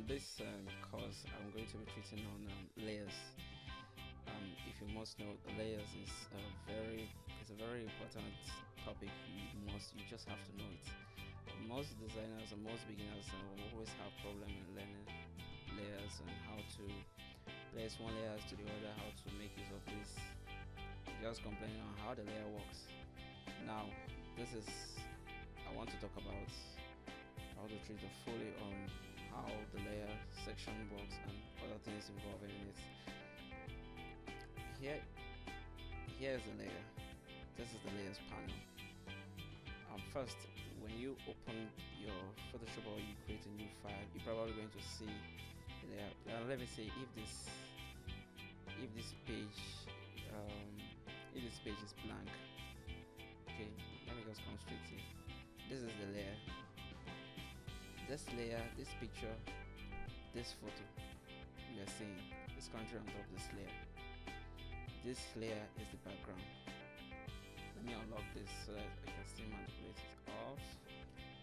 this course, I'm going to be treating on layers. If you must know, layers is a very important topic. You just have to know it. Most designers and most beginners will always have problem in learning layers and how to place one layer to the other, how to make use of this. Just complaining on how the layer works. Now, this is I want to talk about how to treat the fully on how the layer section works and other things involved in it. Here, here is the layer. This is the layers panel. First, when you open your Photoshop or you create a new file, you're probably going to see the layer. Let me say if this page if this page is blank. Okay, let me just come straight here. This is the layer. This layer, this picture, this photo we are seeing is currently on top of this layer. This layer is the background. Let me unlock this so that I can still manipulate it off.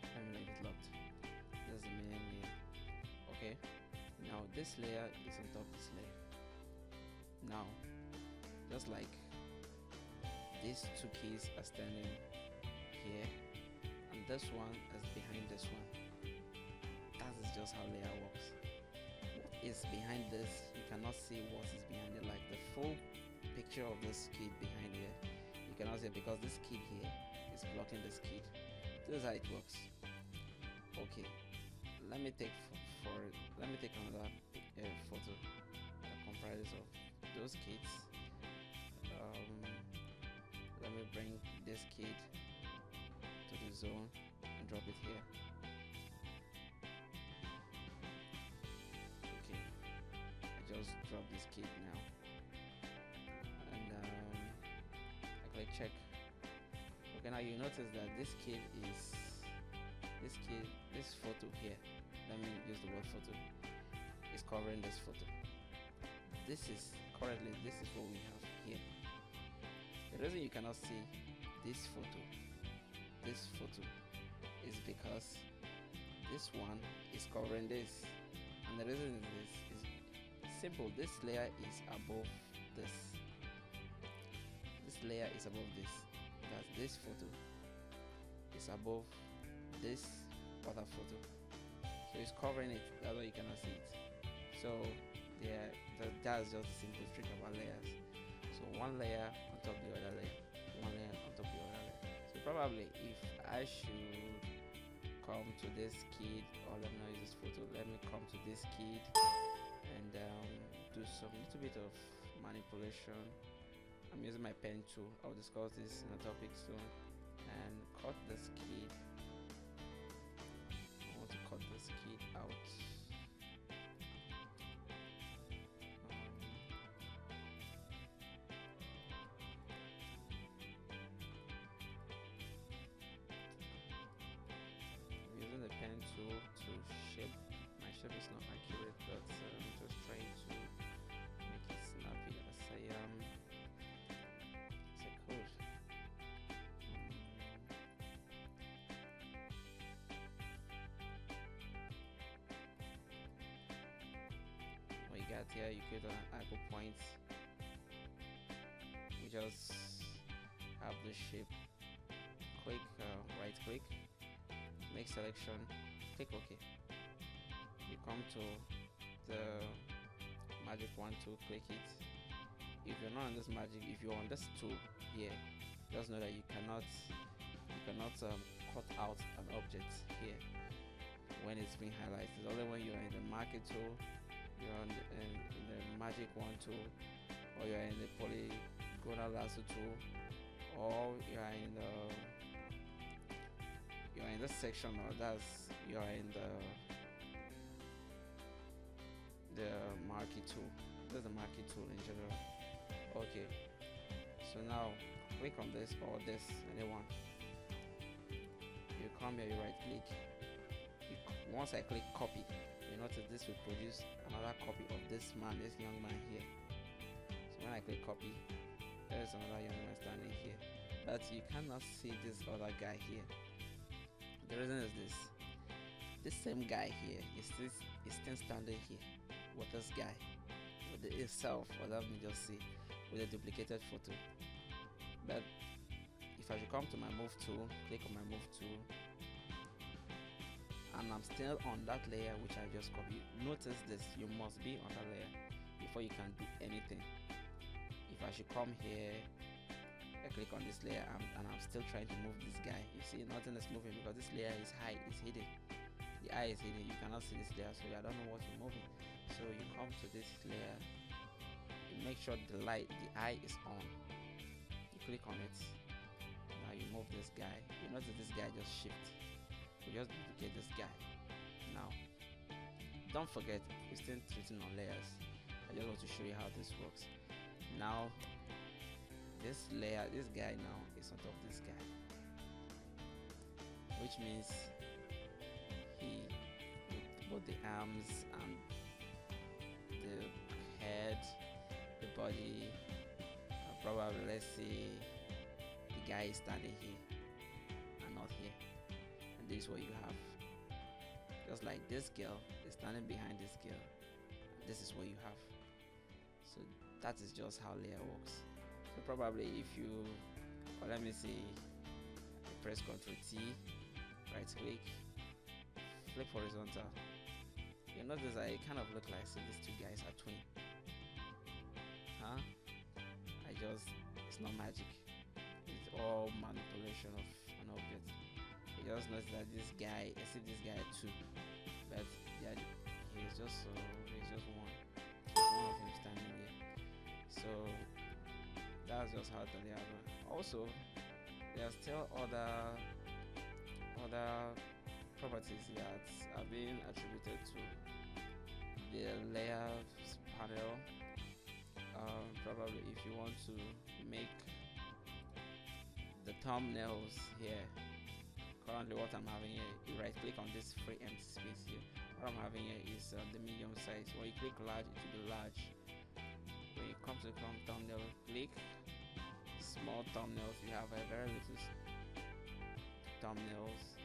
Let me leave it locked. This is the main layer. Okay, now this layer is on top of this layer. Now, just like these two keys are standing here and this one is behind this one, that is just how layer works. What is behind this, you cannot see what is behind it, like the full picture of this kid behind here you cannot see it because this kid here is blocking this kid. This is how it works. Okay, let me take another photo that comprises of those kids. Let me bring this kid to the zone and drop it here. Okay, I just dropped this kid now, and I click check. Okay, now you notice that this photo here, let me use the word photo, is covering this photo. This is what we have here. The reason you cannot see this photo is because this one is covering this, and the reason is simple. This layer is above this. This layer is above this. That's this photo is above this other photo, so it's covering it. That's why you cannot see it. So that's just the simple trick about layers. So one layer on top of the other layer, one layer on top of the other layer. So probably if I should come to this kid, or let me not use this photo, let me come to this kid and do some little bit of manipulation. I'm using my pen tool. I'll discuss this in a topic soon. And cut this kid. I want to cut this kid out. I'm using the pen tool to shape. My shape is not accurate, but I'm just trying to make it snappy as I am. What you got here, you create an anchor point. We just have the shape. Click, right click, make selection, click OK. You come to the magic wand tool, click it. If you're not on this magic, if you're on this tool here, just know that you cannot cut out an object here when it's being highlighted. Only when you're in the market tool, you're in the magic wand tool, or you're in the polygonal lasso tool, or you're in this section, or you're in the marquee tool. This is the marquee tool in general. Okay, so now click on this or this, anyone. You come here, you right click. Once I click copy, you notice this will produce another copy of this young man here. So when I click copy, there is another young man standing here, but you cannot see this other guy here. The reason is this: this same guy here is is still standing here with this guy, with itself, or let me just say, with a duplicated photo. But if I should come to my move tool, click on my move tool, and I'm still on that layer which I just copied. Notice this, you must be on that layer before you can do anything. If I should come here, I click on this layer, and I'm still trying to move this guy, you see nothing is moving because this layer is hidden. The eye is hidden, you cannot see this layer, so I don't know what you're moving. So you come to this layer, you make sure the eye is on, you click on it. Now you move this guy, you notice this guy just shift, we just duplicate this guy. Now don't forget, we're still treating on layers. I just want to show you how this works. Now this layer, this guy now is on top of this guy, which means he, with both the arms and the head, the body, probably let's say the guy is standing here and not here, and this is what you have. Just like this girl is standing behind this girl, this is what you have. So that is just how layer works. So probably if you, or let me see, press Ctrl T, right click, flip horizontal, you notice I kind of look like, so these two guys are twin. It's not magic, it's all manipulation of an object. You just notice that this guy, I see this guy too, but yeah, he's just one of him standing here. So that's just how the layer works. Also, there are still other properties that are being attributed to the layers panel. Probably if you want to make the thumbnails here, currently what I'm having here, you right click on this free empty space here. What I'm having here is the medium size. When you click large, it will be large. When you come to the thumbnail, click small thumbnails. You have a very little thumbnails,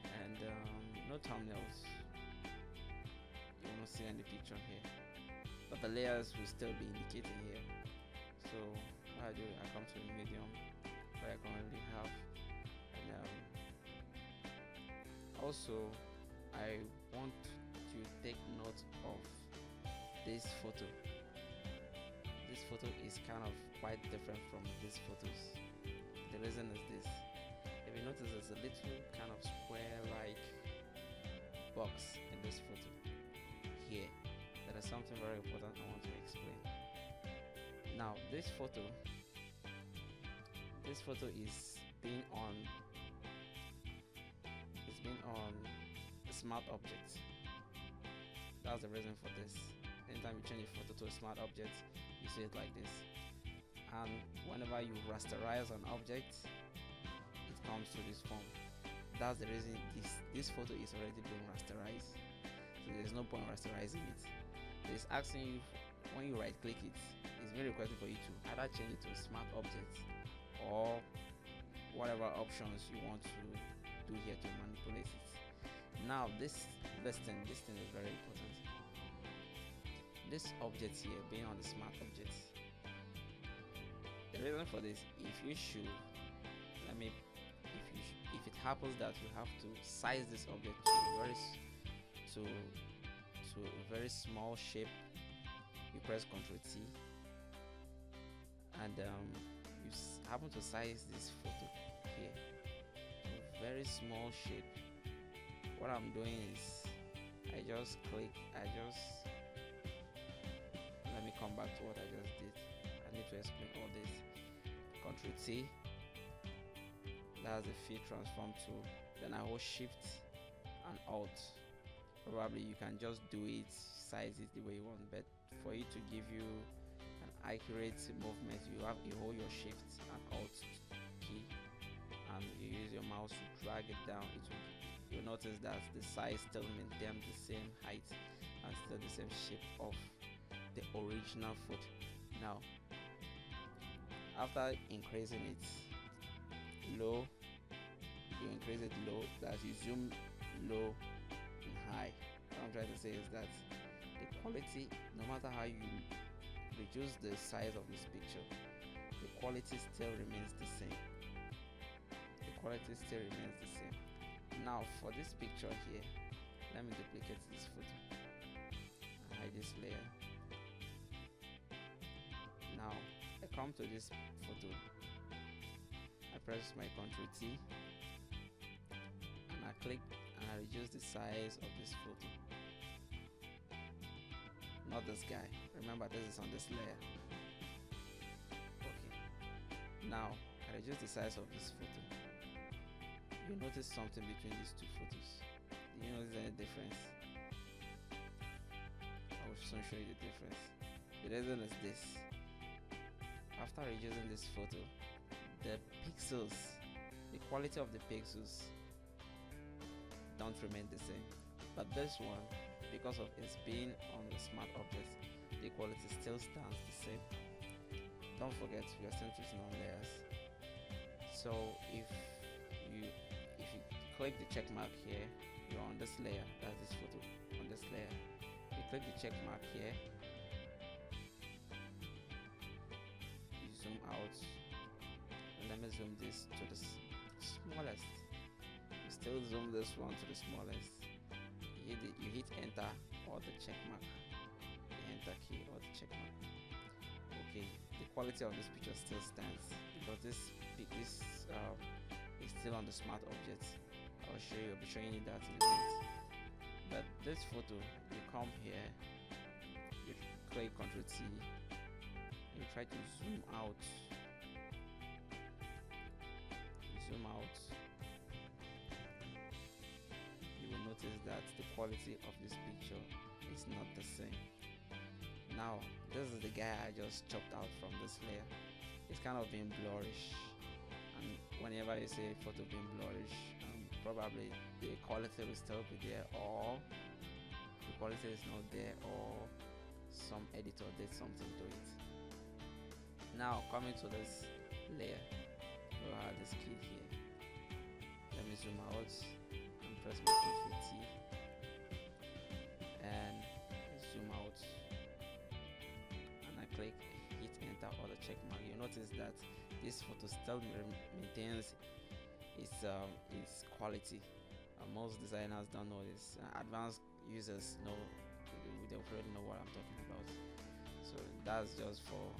and no thumbnails. You won't see any picture here, but the layers will still be indicated here. So what I do, I come to the medium, what I currently have, and also I want to take note of this photo. This photo is kind of quite different from these photos. The reason is this: if you notice, there's a little kind of square-like box in this photo here. There is something very important I want to explain. Now this photo is being on a smart object. That's the reason for this. Anytime you change a photo to a smart object, you see it like this, and whenever you rasterize an object, it comes to this form. That's the reason this photo is already being rasterized, so there's no point rasterizing it. It's asking you, when you right click it, it's very requesting for you to either change it to a smart object or whatever options you want to do here to manipulate it. Now this thing is very important. This object here being on the smart object, the reason for this, if it happens that you have to size this object to a very small shape, you press Ctrl T, and you happen to size this photo here to a very small shape. What I'm doing is I just click, let me come back to what I just did. I need to explain all this. Ctrl T, that's the feed transform tool. Then I hold Shift and Alt. Probably you can just do it, size it the way you want, but for it to give you an accurate movement, you hold your Shift and Alt key, and you use your mouse to drag it down. You'll notice that the size still maintains the same height and still the same shape of the original photo. Now after increasing it low, you increase it low, that you zoom low and high. What I'm I'm trying to say is that the quality, no matter how you reduce the size of this picture, the quality still remains the same. The quality still remains the same. Now for this picture here, let me duplicate this photo and hide this layer. Now I come to this photo, I press my Ctrl T and I click and I reduce the size of this photo. Not this guy, remember this is on this layer. Okay, now I reduce the size of this photo. You notice something between these two photos. Do you notice any difference? I will soon show you the difference. The reason is this: after reducing this photo, the pixels, the quality of the pixels don't remain the same. But this one, because of its being on the smart object, the quality still stands the same. Don't forget, we are still treating on layers. So if you click the check mark here, you're on this layer. That's this photo on this layer. You click the check mark here, you zoom out, and let me zoom this to the smallest. You still zoom this one to the smallest. You hit enter or the check mark, the enter key or the check mark. Okay, the quality of this picture still stands because this is still on the smart object. I'll be showing you that in a minute. But this photo, you come here, you click Ctrl T, you try to zoom out. You zoom out. You will notice that the quality of this picture is not the same. Now, this is the guy I just chopped out from this layer. It's kind of being blurrish, and whenever you see a photo being blurrish, probably the quality will still be there, or the quality is not there, or some editor did something to it. Now coming to this layer, we'll have this key here. Let me zoom out and press my Ctrl T and zoom out, and I click hit enter or the check mark. You notice that this photo still maintains its quality. Most designers don't know this. Advanced users know, they already know what I'm talking about. So that's just for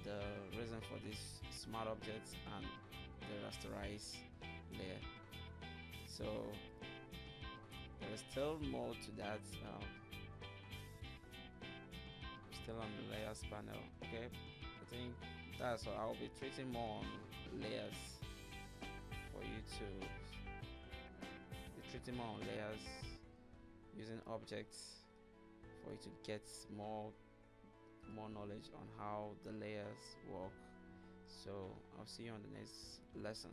the reason for this smart objects and the rasterize layer. So there is still more to that. Still on the layers panel. Okay, I think that's all. I'll be treating more on layers for you to be treating more on layers, using objects for you to get more knowledge on how the layers work. So I'll see you on the next lesson.